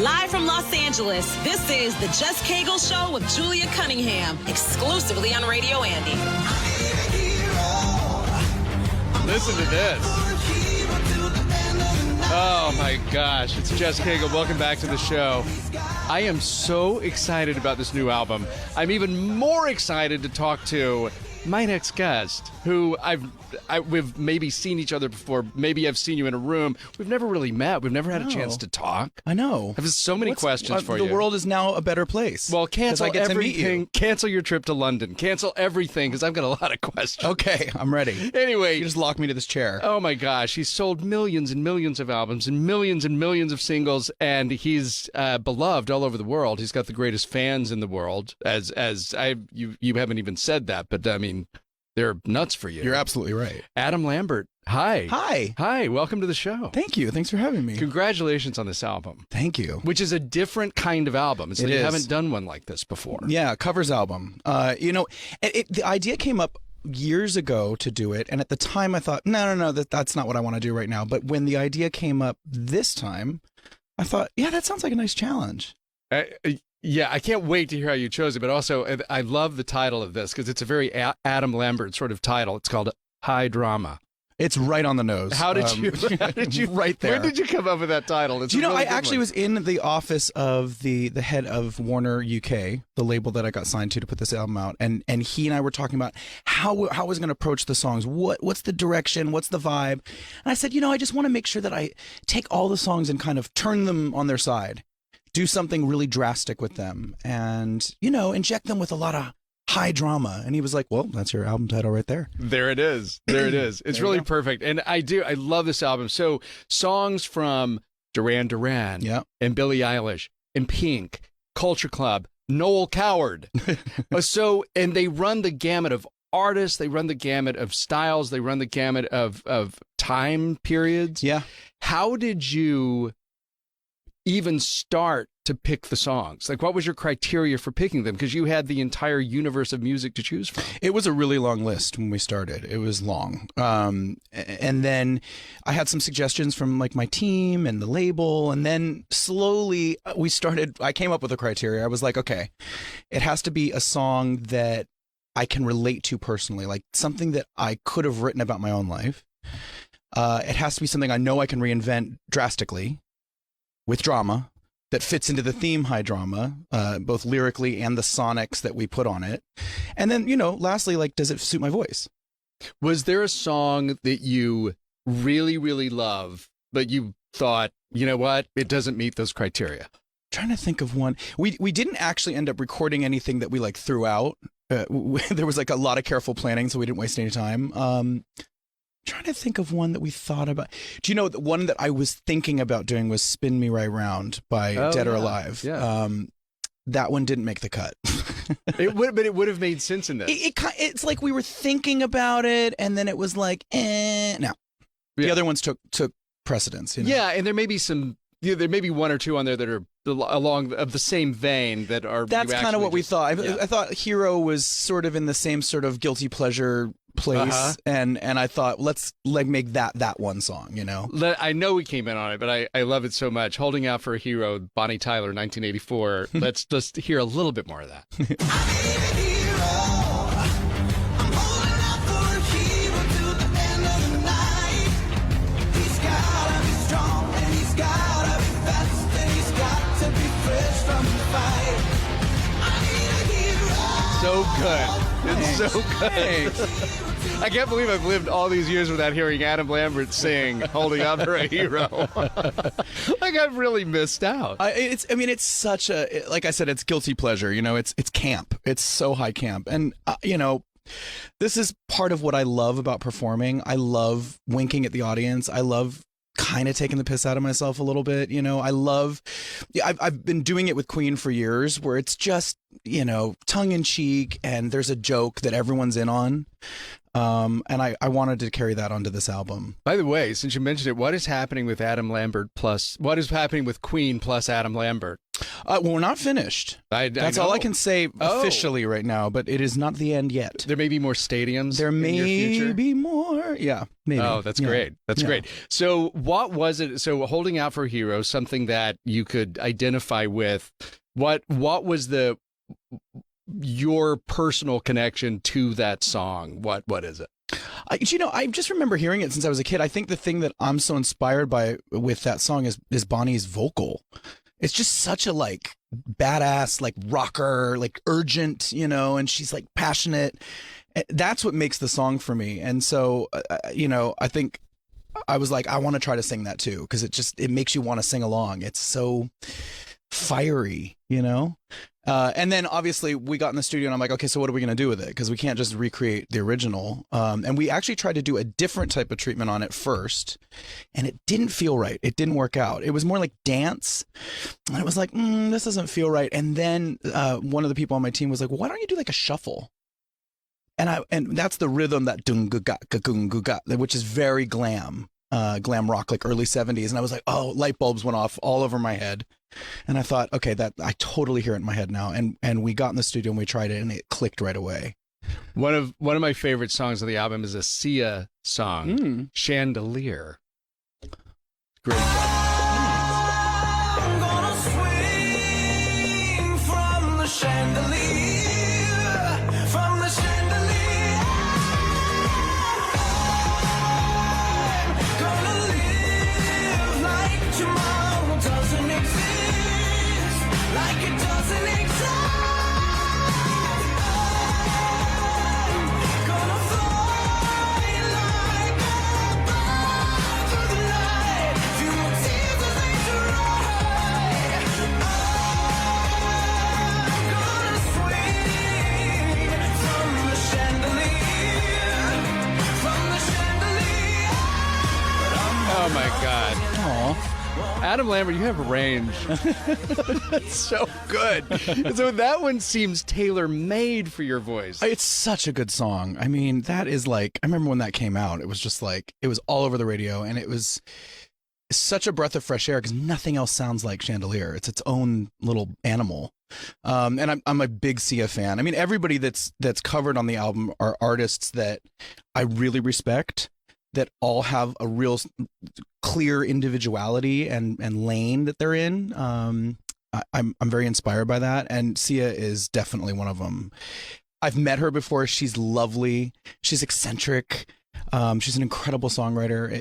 Live from Los Angeles, this is the Just Kegel Show with Julia Cunningham, exclusively on Radio Andy. Listen to this. Oh my gosh, it's Just Kegel. Welcome back to the show. I am so excited about this new album. I'm even more excited to talk to my next guest, who we've maybe seen each other before. Maybe I've seen you in a room. We've never really met. We've never had a chance to talk. I know. I have so many questions for you. The world is now a better place. Well, cancel I get everything. To meet you. Cancel your trip to London. Cancel everything, because I've got a lot of questions. Okay, I'm ready. Anyway. You just lock me to this chair. Oh my gosh, he's sold millions and millions of albums and millions of singles, and he's beloved all over the world. He's got the greatest fans in the world. You haven't even said that, but I mean, they're nuts for you. You're absolutely right. Adam Lambert, hi. Hi. Welcome to the show. Thank you. Thanks for having me. Congratulations on this album. Thank you. Which is a different kind of album. So you is. haven't done one like this before. Yeah, covers album. The idea came up years ago to do it, and at the time I thought, no, that's not what I want to do right now. But when the idea came up this time, I thought, yeah, that sounds like a nice challenge. Yeah, I can't wait to hear how you chose it, but also I love the title of this because it's a very Adam Lambert sort of title. It's called High Drama. It's right on the nose. How did you right there? When did you come up with that title? It's I actually was in the office of the head of Warner UK, the label that I got signed to put this album out, and he and I were talking about how I was going to approach the songs. What's the direction? What's the vibe? And I said, I just want to make sure that I take all the songs and kind of turn them on their side. Do something really drastic with them and, inject them with a lot of high drama. And he was like, well, that's your album title right there. There it is. It's really perfect. And I love this album. So songs from Duran Duran and Billie Eilish and Pink, Culture Club, Noel Coward. And they run the gamut of artists. They run the gamut of styles. They run the gamut of time periods. Yeah. How did you even start to pick the songs? Like, what was your criteria for picking them? Because you had the entire universe of music to choose from. It was a really long list when we started. It was long. And then I had some suggestions from like my team and the label. And then slowly I came up with a criteria. I was like, okay, it has to be a song that I can relate to personally, like something that I could have written about my own life. It has to be something I know I can reinvent drastically, with drama that fits into the theme high drama, both lyrically and the sonics that we put on it. And then, lastly, like, does it suit my voice? Was there a song that you really, really love, but you thought, you know what, it doesn't meet those criteria? I'm trying to think of one. We didn't actually end up recording anything that we like threw out. There was like a lot of careful planning, so we didn't waste any time. Trying to think of one that we thought about. Do you know the one that I was thinking about doing was "Spin Me Right Round" by Dead or Alive? Yeah. That one didn't make the cut. But it would have made sense in this. It's like we were thinking about it, and then it was like, no. The other ones took precedence. Yeah, and there may be some. There may be one or two on there that are along of the same vein that are. That's kind of what we thought. I thought "Hero" was sort of in the same sort of guilty pleasure place, and I thought, let's make that one song, I know we came in on it, but I love it so much. Holding Out for a Hero, Bonnie Tyler, 1984. Let's just hear a little bit more of that. So good. It's so good. I can't believe I've lived all these years without hearing Adam Lambert sing "Holding Out for a Hero." Like, I've really missed out. It's such a, like I said, it's guilty pleasure. It's camp. It's so high camp, and this is part of what I love about performing. I love winking at the audience. I love kind of taking the piss out of myself a little bit. I've been doing it with Queen for years, where it's just, tongue in cheek, and there's a joke that everyone's in on. And I wanted to carry that onto this album. By the way, since you mentioned it, what is happening with Adam Lambert what is happening with Queen plus Adam Lambert? Well, we're not finished. That's all I can say officially right now, but it is not the end yet. There may be more stadiums. There may be more. Yeah, maybe. Oh, that's great. That's great. So what was it? So Holding Out for a Hero, something that you could identify with. What was your personal connection to that song? What is it? I just remember hearing it since I was a kid. I think the thing that I'm so inspired by with that song is Bonnie's vocal. It's just such a like badass, like rocker, like urgent, and she's like passionate. That's what makes the song for me. And so, I think I was like, I want to try to sing that too, because it makes you want to sing along. It's so fiery, and then obviously we got in the studio and I'm like, okay, so what are we going to do with it? Because we can't just recreate the original. And we actually tried to do a different type of treatment on it first, and it didn't feel right. It didn't work out. It was more like dance, and it was like, this doesn't feel right. And then one of the people on my team was like, well, why don't you do like a shuffle? And that's the rhythm, that dung gu ga ga gung gu ga, which is very glam rock, like early 70s. And I was like, oh, light bulbs went off all over my head. And I thought, okay, that I totally hear it in my head now. And we got in the studio and we tried it, and it clicked right away. One of my favorite songs of the album is a Sia song, Chandelier. Great job. I'm gonna swing from the chandelier, from the chandelier. I'm gonna live like tomorrow doesn't exist, like it doesn't exist. I'm gonna fly like a bird through the night. Few more tears as they dry. I'm gonna swing from the chandelier, from the chandelier. Oh my God. Aw. Adam Lambert, you have range. It's so good. So that one seems tailor-made for your voice. It's such a good song. I mean, that is like, I remember when that came out, it was just like, it was all over the radio, and it was such a breath of fresh air because nothing else sounds like Chandelier. It's its own little animal. And I'm a big Sia fan. I mean, everybody that's covered on the album are artists that I really respect, that all have a real clear individuality and lane that they're in. I'm very inspired by that, and Sia is definitely one of them. I've met her before. She's lovely. She's eccentric. She's an incredible songwriter,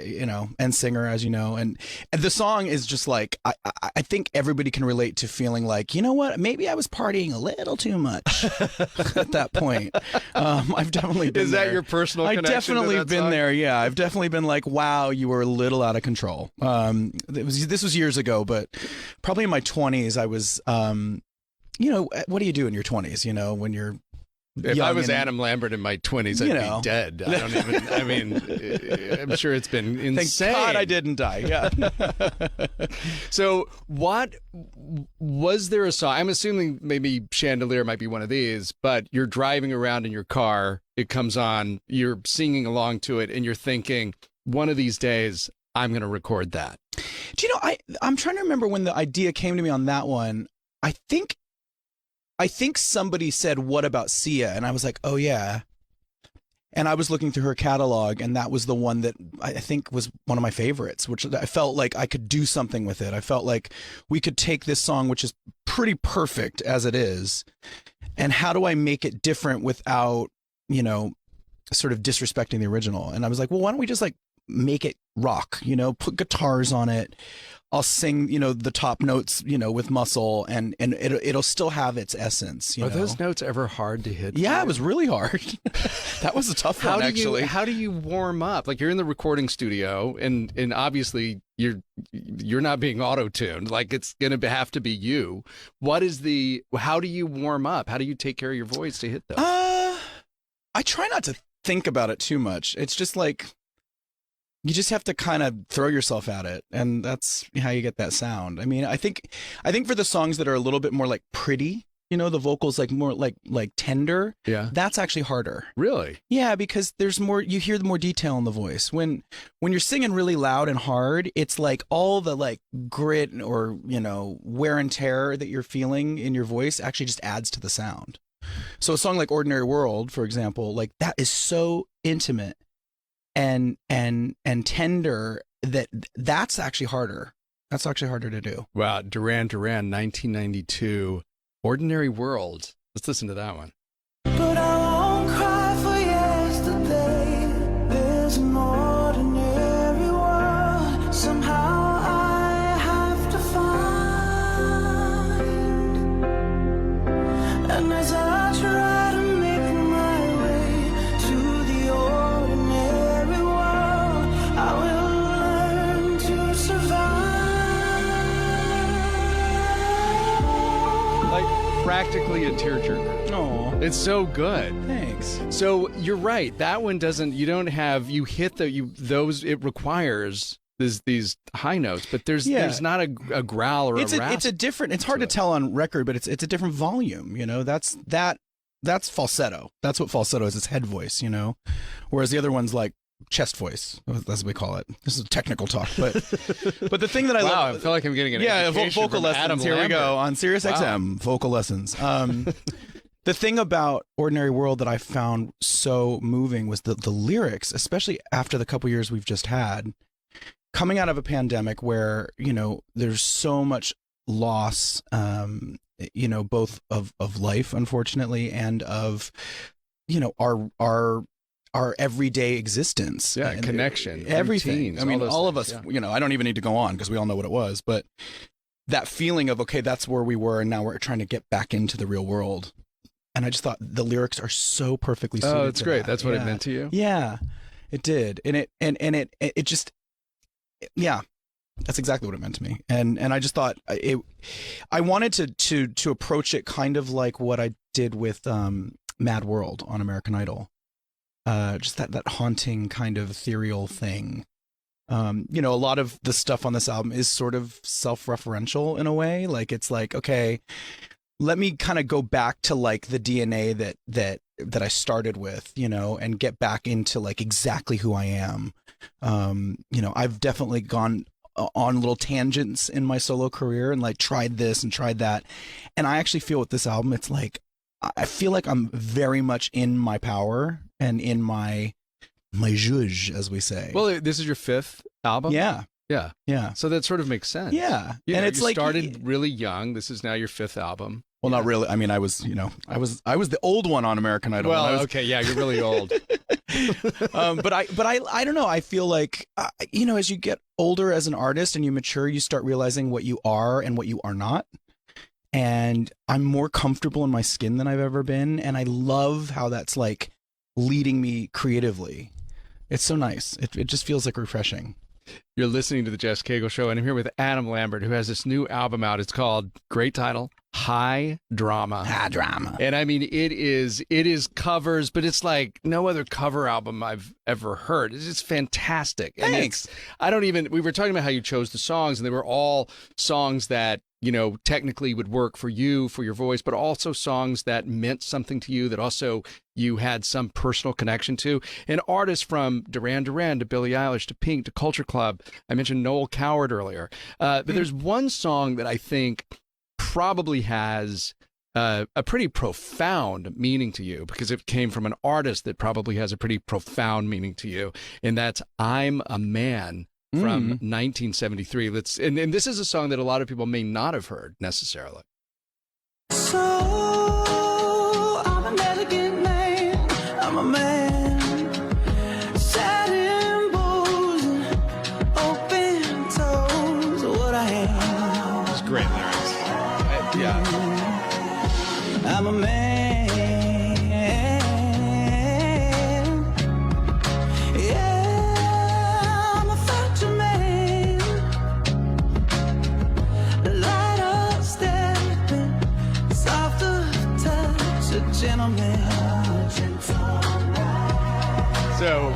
and singer, as you know. And the song is just like, I think everybody can relate to feeling like, you know what, maybe I was partying a little too much at that point. I've definitely been there. Is that your personal connection? I've definitely to that been song? there. Yeah, I've definitely been like, wow, you were a little out of control. This was years ago, but probably in my 20s, I was, what do you do in your 20s? When you're If I was Adam Lambert in my 20s, I'd be dead. I don't even, I'm sure it's been insane. Thank God I didn't die. Yeah. So what, was there a song? I'm assuming maybe Chandelier might be one of these, but you're driving around in your car, it comes on, you're singing along to it, and you're thinking, one of these days, I'm going to record that. Do you know, I'm trying to remember when the idea came to me on that one. I think somebody said, what about Sia? And I was like, oh yeah. And I was looking through her catalog, and that was the one that I think was one of my favorites, which I felt like I could do something with it. I felt like we could take this song, which is pretty perfect as it is, and how do I make it different without, sort of disrespecting the original? And I was like, well, why don't we just like make it rock, put guitars on it. I'll sing, the top notes, with muscle, and it'll still have its essence. Are those notes ever hard to hit? Yeah, it was really hard. That was a tough one, actually. How do you warm up? Like, you're in the recording studio, and obviously you're not being auto-tuned. Like, it's going to have to be you. How do you warm up? How do you take care of your voice to hit those? I try not to think about it too much. It's just like, you just have to kind of throw yourself at it, and that's how you get that sound. I mean, I think for the songs that are a little bit more like pretty, You know, the vocals like more like tender. Yeah. That's actually harder. Really? Yeah, because there's more. You hear more detail in the voice when you're singing really loud and hard. It's like all the like grit or wear and tear that you're feeling in your voice actually just adds to the sound. So a song like "Ordinary World," for example, like that is so intimate and tender that's actually harder. That's actually harder to do. Wow, Duran Duran, 1992, "Ordinary World." Let's listen to that one. But I won't cry for yesterday. There's an ordinary world. Somehow I have to find. And as I try to make my way to the ordinary world, I will learn to survive. Like practically a tearjerker. Oh, It's so good. thanks. So you're right. That one doesn't. You don't have. You hit those. It requires these high notes, but there's not a growl or It's a a, rasp. it's a different. It's hard to tell on record, but it's a different volume. That's falsetto. That's what falsetto is. It's head voice. Whereas the other one's like chest voice. That's what we call it. This is technical talk, but the thing that I Wow, love. I feel like I'm getting an vocal education from lessons. Adam Here we go Lambert. on Sirius XM. Vocal lessons. The thing about Ordinary World that I found so moving was the lyrics, especially after the couple years we've just had, coming out of a pandemic where there's so much loss, both of life, unfortunately, and of our everyday existence. Yeah, and connection, everything. routines, I mean, all those all of things, us. I don't even need to go on because we all know what it was, but that feeling of okay, that's where we were, and now we're trying to get back into the real world. And I just thought the lyrics are so perfectly suited. Oh, that's to great. that. That's what it meant to you. Yeah, it did, and it just, yeah, that's exactly what it meant to me. And I just thought I wanted to approach it kind of like what I did with Mad World on American Idol, just that haunting kind of ethereal thing. A lot of the stuff on this album is sort of self-referential in a way. Like it's like, okay, let me kind of go back to like the DNA that I started with, and get back into like exactly who I am. I've definitely gone on little tangents in my solo career and like tried this and tried that. And I actually feel with this album, it's like, I feel like I'm very much in my power and in my zhuzh, as we say. Well, this is your 5th album. Yeah. Yeah. Yeah. So that sort of makes sense. Yeah. And it's you like started really young. This is now your 5th album. Well, not really. I mean, I was the old one on American Idol. Well, okay, yeah, you're really old. But I don't know. I feel like, as you get older as an artist and you mature, you start realizing what you are and what you are not. And I'm more comfortable in my skin than I've ever been. And I love how that's like leading me creatively. It's so nice. It just feels like refreshing. You're listening to the Jess Cagle Show, and I'm here with Adam Lambert, who has this new album out. It's called, great title, High Drama. High Drama. And I mean, it is covers, but it's like no other cover album I've ever heard. It's just fantastic. And Thanks. we were talking about how you chose the songs, and they were all songs that, technically would work for you, for your voice, but also songs that meant something to you, that also you had some personal connection to. And artists from Duran Duran to Billie Eilish to Pink to Culture Club. I mentioned Noel Coward earlier. But there's one song that I think probably has a pretty profound meaning to you, because it came from an artist that probably has a pretty profound meaning to you. And that's I'm a Man from 1973. And this is a song that a lot of people may not have heard necessarily. So I'm an elegant man, I'm a man, satin boots and open toes, what I am. It's great lyrics. Yeah. I'm a man, yeah, I'm a factory man, light up stepping, softer touch, a gentleman. So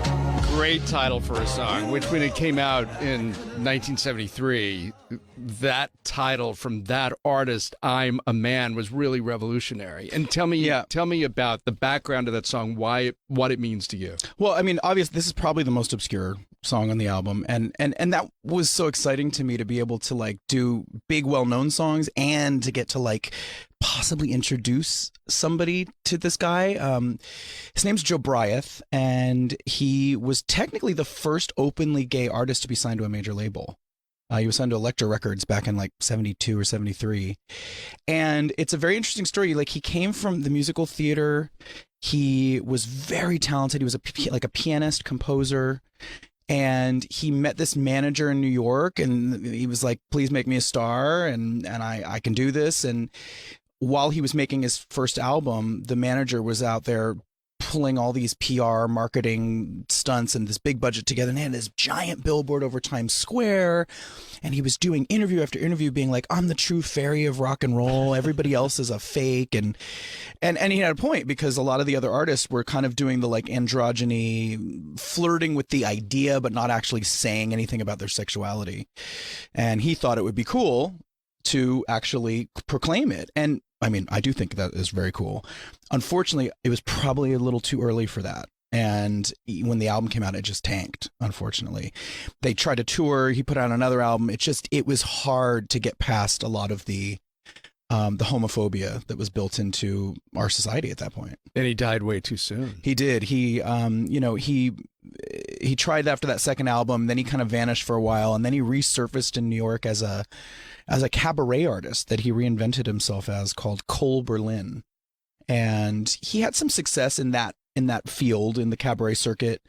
great title for a song, which when it came out in 1973, that title from that artist, I'm a Man, was really revolutionary. And tell me about the background of that song, what it means to you. Well, I mean, obviously, this is probably the most obscure song on the album, and that was so exciting to me, to be able to like do big, well-known songs and to get to like possibly introduce somebody to this guy. His name's Joe Bryeth, and he was technically the first openly gay artist to be signed to a major label. He was signed to Elektra Records back in like 72 or 73. And it's a very interesting story. Like, he came from the musical theater. He was very talented. He was like a pianist, composer. And he met this manager in New York, and he was like, please make me a star, and I can do this. And while he was making his first album, the manager was out there pulling all these PR marketing stunts and this big budget together, and they had this giant billboard over Times Square, and he was doing interview after interview being like, I'm the true fairy of rock and roll, everybody else is a fake. And he had a point, because a lot of the other artists were kind of doing the like androgyny, flirting with the idea but not actually saying anything about their sexuality. And he thought it would be cool to actually proclaim it. And I mean, I do think that is very cool. Unfortunately, it was probably a little too early for that. And when the album came out, it just tanked, unfortunately. They tried to tour. He put out another album. It was hard to get past a lot of the homophobia that was built into our society at that point. And he died way too soon. He did. He tried after that second album, then he kind of vanished for a while, and then he resurfaced in New York as a cabaret artist that he reinvented himself as, called Cole Berlin. And he had some success in that field, in the cabaret circuit,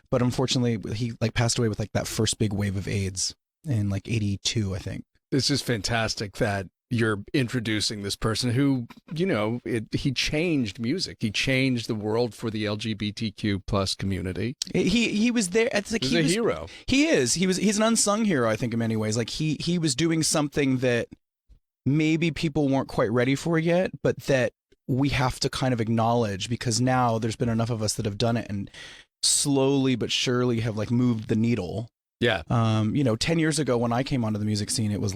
but unfortunately he like passed away with like that first big wave of AIDS in like 82, I think. It's just fantastic that you're introducing this person who, he changed music. He changed the world for the LGBTQ plus community. He was there. It's like he's a hero. He is. He's an unsung hero, I think, in many ways. Like he was doing something that maybe people weren't quite ready for yet, but that we have to kind of acknowledge, because now there's been enough of us that have done it and slowly but surely have like moved the needle. Yeah. 10 years ago when I came onto the music scene, it was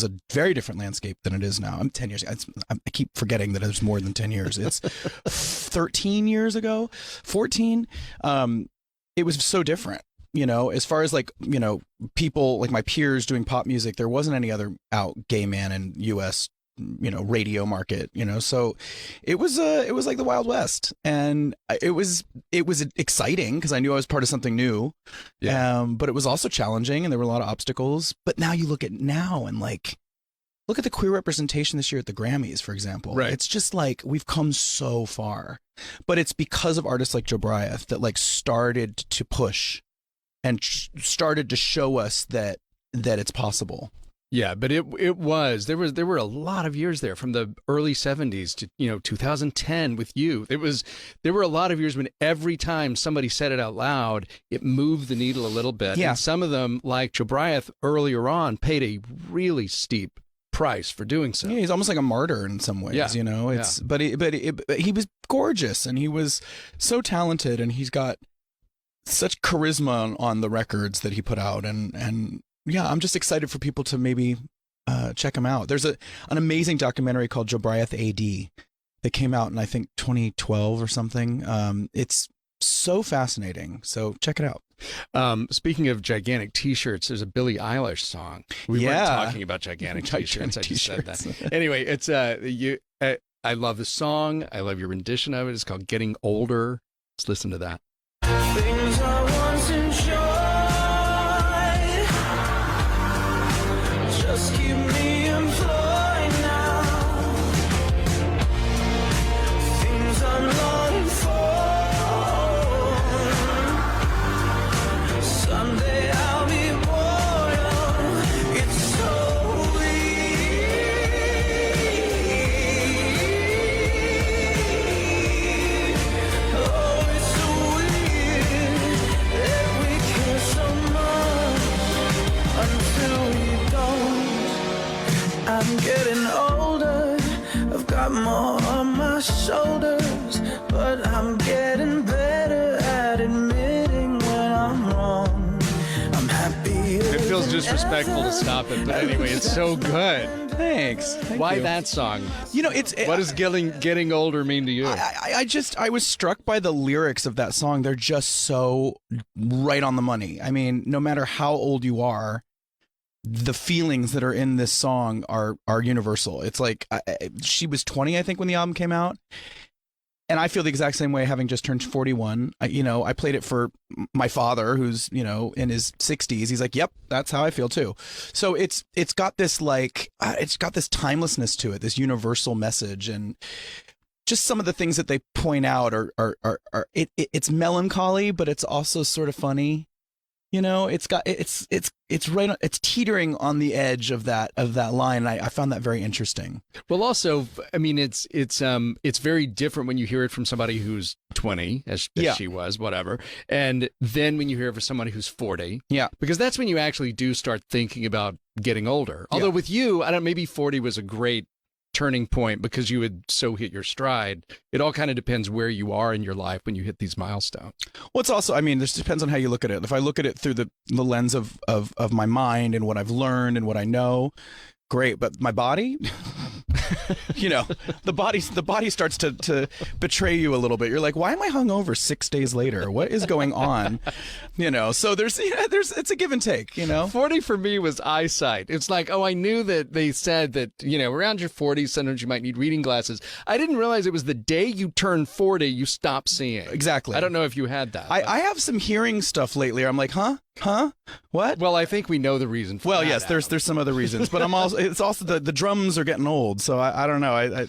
a very different landscape than it is now. I'm 10 years. I keep forgetting that it's more than 10 years. It's 13 years ago, 14. It was so different, as far as like, people like my peers doing pop music, there wasn't any other out gay man in US, radio market, so it was like the Wild West, and it was exciting because I knew I was part of something new. Yeah. But it was also challenging, and there were a lot of obstacles. But now you look at now and like, look at the queer representation this year at the Grammys, for example. Right. It's just like, we've come so far, but it's because of artists like Joe Bryeth that like started to push and started to show us that it's possible. Yeah, but there were a lot of years there, from the early 70s to 2010 with you. There were a lot of years when every time somebody said it out loud, it moved the needle a little bit. Yeah. And some of them, like Joe Bryeth earlier on, paid a really steep price for doing so. Yeah, he's almost like a martyr in some ways. Yeah. But he was gorgeous, and he was so talented, and he's got such charisma on the records that he put out, and yeah, I'm just excited for people to maybe check him out. There's an amazing documentary called Joe Bryeth AD that came out in, I think, 2012 or something. It's so fascinating. So check it out. Speaking of gigantic T-shirts, there's a Billie Eilish song. We weren't talking about gigantic T-shirts. I just said that. Anyway, it's I love the song. I love your rendition of it. It's called Getting Older. Let's listen to that. Things I once enjoyed just keep me employed now. Things I'm longing for. Someday I'll be royal. It's so weird. Oh, it's so weird that we care so much until we don't. I'm getting older, I've got more on my shoulders, but I'm getting better at admitting feels disrespectful to stop it, but anyway, it's so good. Thanks. Why that song? You know, what does getting older mean to you? I was struck by the lyrics of that song. They're just so right on the money. I mean, no matter how old you are, the feelings that are in this song are universal. It's like she was 20, I think, when the album came out. And I feel the exact same way, having just turned 41. I played it for my father, who's, in his 60s. He's like, "Yep, that's how I feel too." So it's got this it's got this timelessness to it, this universal message, and just some of the things that they point out it's melancholy, but it's also sort of funny. It's right. It's teetering on the edge of that line. And I found that very interesting. Well, also, I mean, it's very different when you hear it from somebody who's 20, as she was, whatever, and then when you hear it from somebody who's 40. Yeah, because that's when you actually do start thinking about getting older. Although with you, maybe 40 was a great turning point because you had so hit your stride. It all kind of depends where you are in your life when you hit these milestones. Well, it's also, this depends on how you look at it. If I look at it through the lens of my mind and what I've learned and what I know, great. But my body, the body starts to betray you a little bit. You're like, why am I hungover 6 days later? What is going on? So there's it's a give and take, 40 for me was eyesight. It's like, I knew that they said that, around your 40s, sometimes you might need reading glasses. I didn't realize it was the day you turn 40, you stop seeing. Exactly. I don't know if you had that. I have some hearing stuff lately. I'm like, huh? What? Well, I think we know the reason for that. Well, yes, there's some other reasons, but it's also the drums are getting old, so I don't know.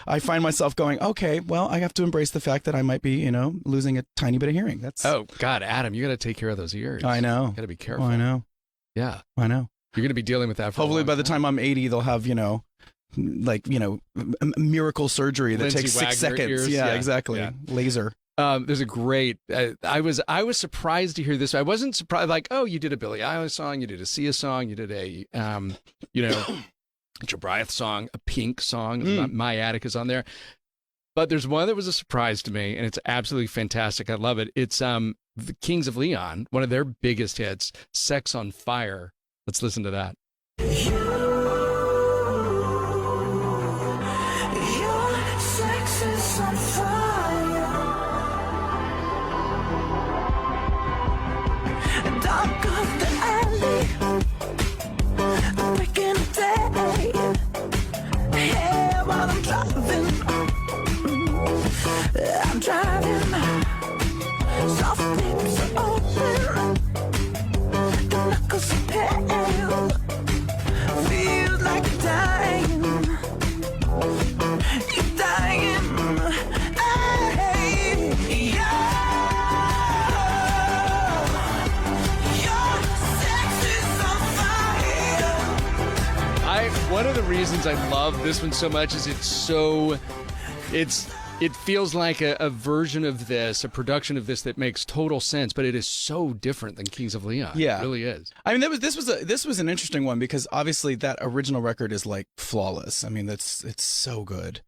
I find myself going, okay, well, I have to embrace the fact that I might be, losing a tiny bit of hearing. That's God, Adam, you got to take care of those ears. I know. Got to be careful. Oh, I know. Yeah, I know. You're going to be dealing with that. Hopefully, by the time I'm 80, they'll have miracle surgery that Lindsay takes 6 Wagner seconds. ears. Yeah, exactly. Yeah. Laser. There's a great. I was surprised to hear this. I wasn't surprised. Like, you did a Billie Eilish song, you did a Sia song, you did a Jabriath song, a Pink song. My Attic is on there. But there's one that was a surprise to me, and it's absolutely fantastic. I love it. It's the Kings of Leon, one of their biggest hits, "Sex on Fire." Let's listen to that. Your sex is on fire. Dark of the alley, the breaking of day. Yeah, while I'm driving, soft lips are open, the knuckles are pale, feels like you're dying, hey, your sex is on fire. One of the reasons I love this one so much is it feels like a version of this, a production of this that makes total sense, but it is so different than Kings of Leon. Yeah, it really is. This was an interesting one because obviously that original record is like flawless. It's so good.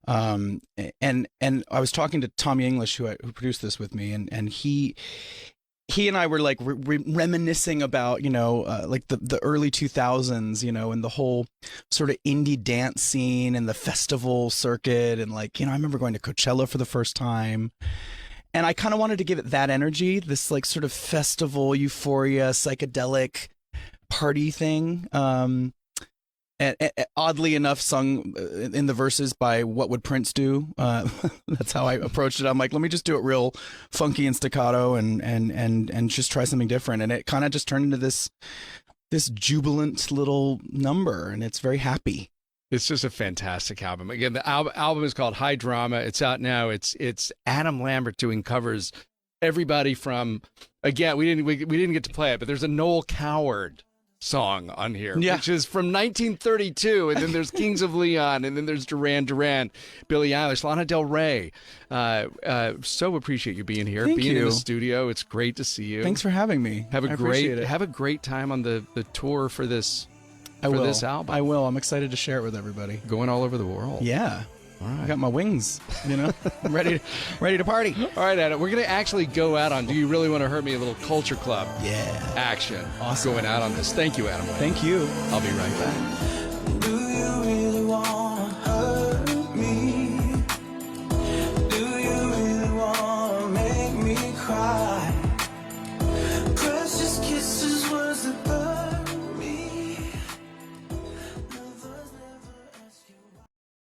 And I was talking to Tommy English who produced this with me, and he and I were like reminiscing about, like the early 2000s, and the whole sort of indie dance scene and the festival circuit. And I remember going to Coachella for the first time. And I kind of wanted to give it that energy, this like sort of festival euphoria, psychedelic party thing. And oddly enough, sung in the verses by What Would Prince Do? That's how I approached it. I'm like, let me just do it real funky and staccato, and just try something different. And it kind of just turned into this jubilant little number, and it's very happy. It's just a fantastic album. Again, the album is called High Drama. It's out now. It's Adam Lambert doing covers. Everybody from, again, we didn't get to play it, but there's a Noel Coward song on here, which is from 1932, and then there's Kings of Leon, and then there's Duran Duran, Billie Eilish, Lana Del Rey. So appreciate you being here, Thank being you. in the studio. It's great to see you. Thanks for having me. Have a great time on the tour for this album. I will. I'm excited to share it with everybody. Going all over the world. Yeah. I got my wings, I'm ready to party. All right, Adam, we're going to actually go out on Do You Really Want to Hurt Me? A little Culture Club Yeah. action. Awesome. Going out on this. Thank you, Adam. Thank you. I'll be right back.